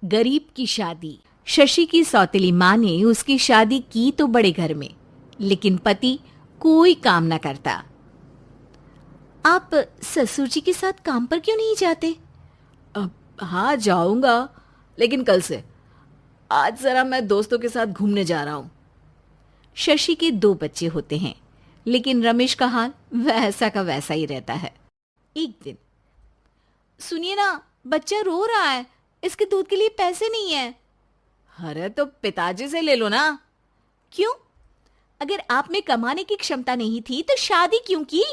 गरीब की शादी। शशि की सौतेली माँ ने उसकी शादी की तो बड़े घर में, लेकिन पति कोई काम न करता। आप ससुर जी के साथ काम पर क्यों नहीं जाते? हाँ जाऊंगा, लेकिन कल से। आज जरा मैं दोस्तों के साथ घूमने जा रहा हूँ। शशि के दो बच्चे होते हैं, लेकिन रमेश का हाल वैसा का वैसा ही रहता है। एक दिन, सुनिए ना, बच्चा रो रहा है, इसके दूध के लिए पैसे नहीं है। अरे तो पिताजी से ले लो ना। क्यों? अगर आप में कमाने की क्षमता नहीं थी तो शादी क्यों की?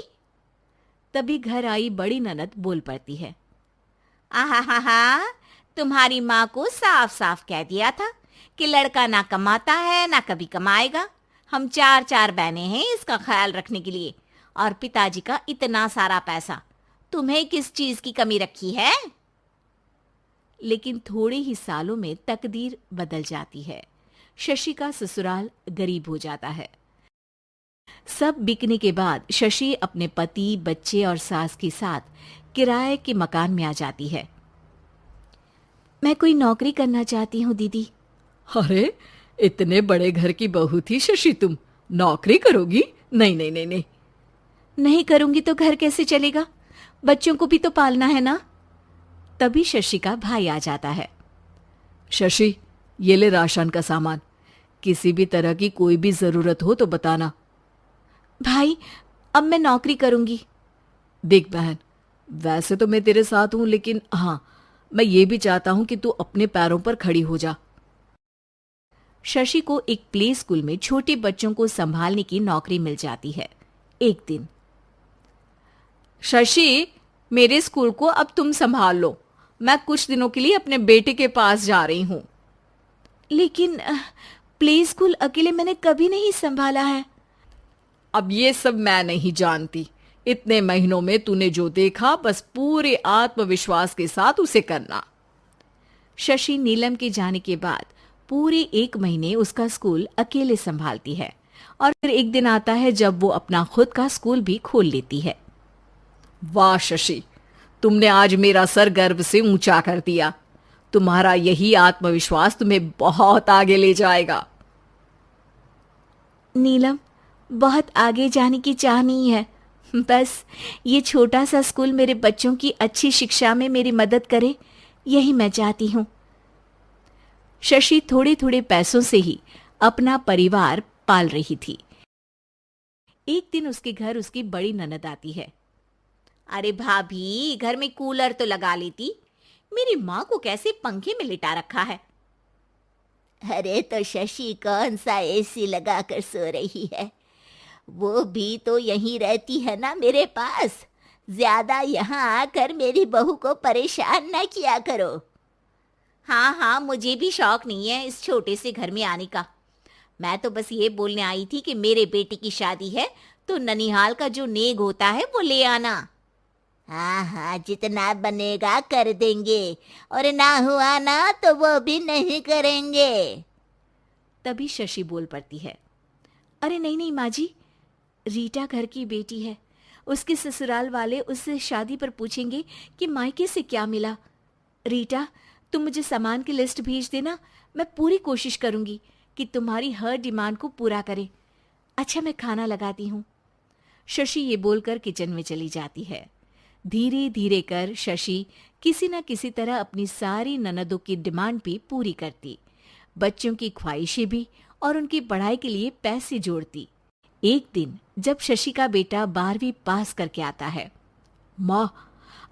तभी घर आई बड़ी ननद बोल पड़ती है। आहा हा हा, तुम्हारी माँ को साफ साफ कह दिया था कि लड़का ना कमाता है ना कभी कमाएगा। हम चार चार बहनें हैं इसका ख्याल रखने के लिए, और पिताजी का इतना सारा पैसा, तुम्हें किस चीज की कमी रखी है? लेकिन थोड़े ही सालों में तकदीर बदल जाती है। शशि का ससुराल गरीब हो जाता है। सब बिकने के बाद शशि अपने पति, बच्चे और सास के साथ किराए के मकान में आ जाती है। मैं कोई नौकरी करना चाहती हूँ दीदी। अरे इतने बड़े घर की बहू थी शशि, तुम नौकरी करोगी? नहीं नहीं नहीं नहीं। नहीं करूंगी तो घर कैसे चलेगा? बच्चों को भी तो पालना है ना। तभी शशि का भाई आ जाता है। शशि, ये ले राशन का सामान, किसी भी तरह की कोई भी जरूरत हो तो बताना। भाई, अब मैं नौकरी करूंगी। देख बहन, वैसे तो मैं तेरे साथ हूं, लेकिन हाँ, मैं ये भी चाहता हूं कि तू अपने पैरों पर खड़ी हो जा। शशि को एक प्ले स्कूल में छोटे बच्चों को संभालने की नौकरी मिल जाती है। एक दिन, शशि, मेरे स्कूल को अब तुम संभाल लो। मैं कुछ दिनों के लिए अपने बेटे के पास जा रही हूं। लेकिन प्ले स्कूल अकेले मैंने कभी नहीं संभाला है। अब ये सब मैं नहीं जानती। इतने महीनों में तूने जो देखा, बस पूरे आत्मविश्वास के साथ उसे करना। शशि नीलम के जाने के बाद पूरे 1 महीने उसका स्कूल अकेले संभालती है, और फिर एक दिन आता है जब वो अपना खुद का स्कूल भी खोल लेती है। वाह शशि, तुमने आज मेरा सर गर्व से ऊंचा कर दिया। तुम्हारा यही आत्मविश्वास तुम्हें बहुत आगे ले जाएगा। नीलम, बहुत आगे जाने की चाह नहीं है, बस ये छोटा सा स्कूल मेरे बच्चों की अच्छी शिक्षा में मेरी मदद करे, यही मैं चाहती हूँ। शशि थोड़े थोड़े पैसों से ही अपना परिवार पाल रही थी। एक दिन उसके घर उसकी बड़ी ननद आती है। अरे भाभी, घर में कूलर तो लगा लेती, मेरी माँ को कैसे पंखे में लिटा रखा है? अरे तो शशि कौन सा एसी लगा कर सो रही है? वो भी तो यहीं रहती है ना मेरे पास। ज्यादा यहाँ आकर मेरी बहू को परेशान न किया करो। हाँ हाँ, मुझे भी शौक नहीं है इस छोटे से घर में आने का। मैं तो बस ये बोलने आई थी कि मेरे बेटे की शादी है तो ननिहाल का जो नेग होता है वो ले आना। हाँ हाँ, जितना बनेगा कर देंगे, और ना हुआ ना तो वो भी नहीं करेंगे। तभी शशि बोल पड़ती है। अरे नहीं नहीं माँ जी, रीटा घर की बेटी है, उसके ससुराल वाले उससे शादी पर पूछेंगे कि मायके से क्या मिला। रीटा, तुम मुझे सामान की लिस्ट भेज देना, मैं पूरी कोशिश करूंगी कि तुम्हारी हर डिमांड को पूरा करे। अच्छा, मैं खाना लगाती हूँ। शशि ये बोलकर किचन में चली जाती है। धीरे धीरे कर शशि किसी न किसी तरह अपनी सारी ननदों की डिमांड भी पूरी करती, बच्चों की ख्वाहिशें भी, और उनकी पढ़ाई के लिए पैसे जोड़ती। एक दिन जब शशि का बेटा 12वीं पास करके आता है। माँ,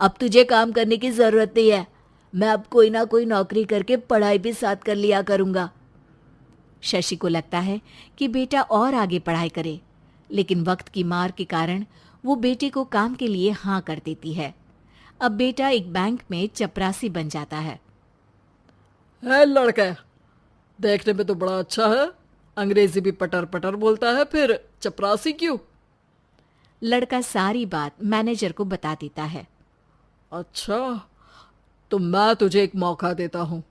अब तुझे काम करने की जरूरत नहीं है। मैं अब कोई ना कोई नौकरी करके पढ़ाई भी साथ कर लिया करूंगा। शशि को लगता है कि बेटा और आगे पढ़ाई करे, लेकिन वक्त की मार के कारण वो बेटे को काम के लिए हाँ कर देती है। अब बेटा एक बैंक में चपरासी बन जाता है। लड़का देखने में तो बड़ा अच्छा है, अंग्रेजी भी पटर पटर बोलता है, फिर चपरासी क्यों? लड़का सारी बात मैनेजर को बता देता है। अच्छा, तो मैं तुझे एक मौका देता हूँ।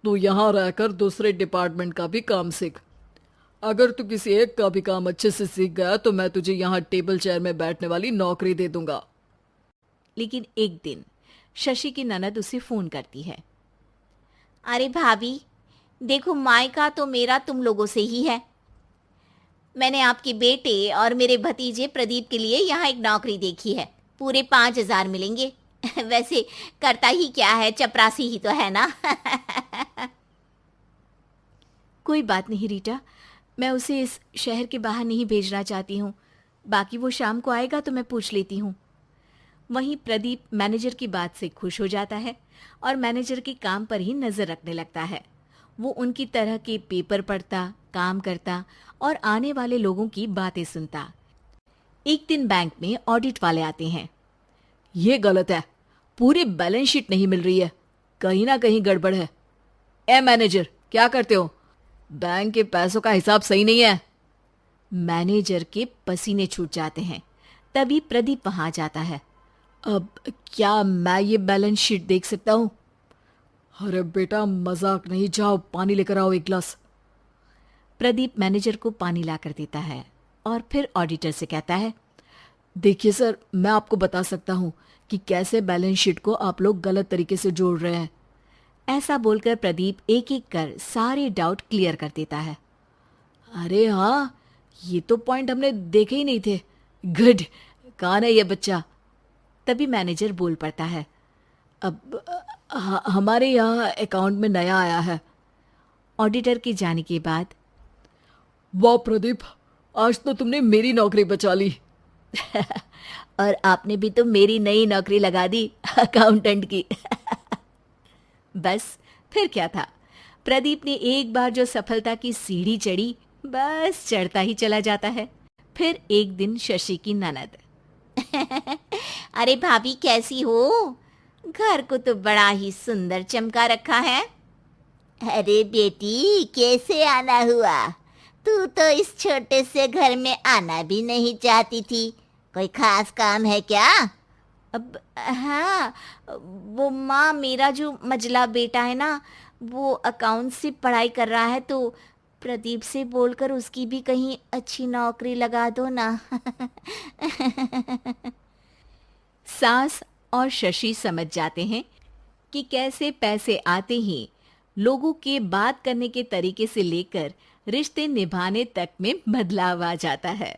तू यहाँ रहकर दूसरे डिपार्टमेंट का भी काम सीख। अगर तू किसी एक का भी काम अच्छे से सीख गया तो मैं तुझे यहाँ टेबल चेयर में बैठने वाली नौकरी दे दूंगा। लेकिन एक दिन शशि की ननद उसे फोन करती है। अरे भाभी, देखो मायका तो मेरा तुम लोगों से ही है। मैंने आपके बेटे और मेरे भतीजे प्रदीप के लिए यहाँ एक नौकरी देखी है, पूरे 5,000 मिलेंगे। वैसे करता ही क्या है, चपरासी ही तो है ना। कोई बात नहीं रीटा, मैं उसे इस शहर के बाहर नहीं भेजना चाहती हूँ। बाकी वो शाम को आएगा तो मैं पूछ लेती हूँ। वहीं प्रदीप मैनेजर की बात से खुश हो जाता है और मैनेजर के काम पर ही नजर रखने लगता है। वो उनकी तरह के पेपर पढ़ता, काम करता और आने वाले लोगों की बातें सुनता। एक दिन बैंक में ऑडिट वाले आते हैं। ये गलत है, पूरी बैलेंस शीट नहीं मिल रही है, कहीं ना कहीं गड़बड़ है। ए मैनेजर, क्या करते हो? बैंक के पैसों का हिसाब सही नहीं है। मैनेजर के पसीने छूट जाते हैं। तभी प्रदीप वहां जाता है। अब क्या मैं ये बैलेंस शीट देख सकता हूँ? अरे बेटा मजाक नहीं, जाओ पानी लेकर आओ एक गिलास। प्रदीप मैनेजर को पानी लाकर देता है और फिर ऑडिटर से कहता है, देखिए सर, मैं आपको बता सकता हूँ कि कैसे बैलेंस शीट को आप लोग गलत तरीके से जोड़ रहे हैं। ऐसा बोलकर प्रदीप एक एक कर सारे डाउट क्लियर कर देता है। अरे हाँ, ये तो पॉइंट हमने देखे ही नहीं थे। गुड, कौन है ये बच्चा? तभी मैनेजर बोल पड़ता है, अब हमारे यहाँ अकाउंट में नया आया है। ऑडिटर के जाने के बाद, वाह प्रदीप, आज तो तुमने मेरी नौकरी बचा ली। और आपने भी तो मेरी नई नौकरी लगा दी, अकाउंटेंट की। बस फिर क्या था, प्रदीप ने एक बार जो सफलता की सीढ़ी चढ़ी, बस चढ़ता ही चला जाता है। फिर एक दिन शशि की ननद, अरे भाभी कैसी हो? घर को तो बड़ा ही सुंदर चमका रखा है। अरे बेटी, कैसे आना हुआ? तू तो इस छोटे से घर में आना भी नहीं चाहती थी। कोई खास काम है क्या? अब हाँ, वो माँ, मेरा जो मजला बेटा है ना, वो अकाउंट से पढ़ाई कर रहा है, तो प्रदीप से बोलकर उसकी भी कहीं अच्छी नौकरी लगा दो ना। सास और शशि समझ जाते हैं कि कैसे पैसे आते ही लोगों के बात करने के तरीके से लेकर रिश्ते निभाने तक में बदलाव आ जाता है।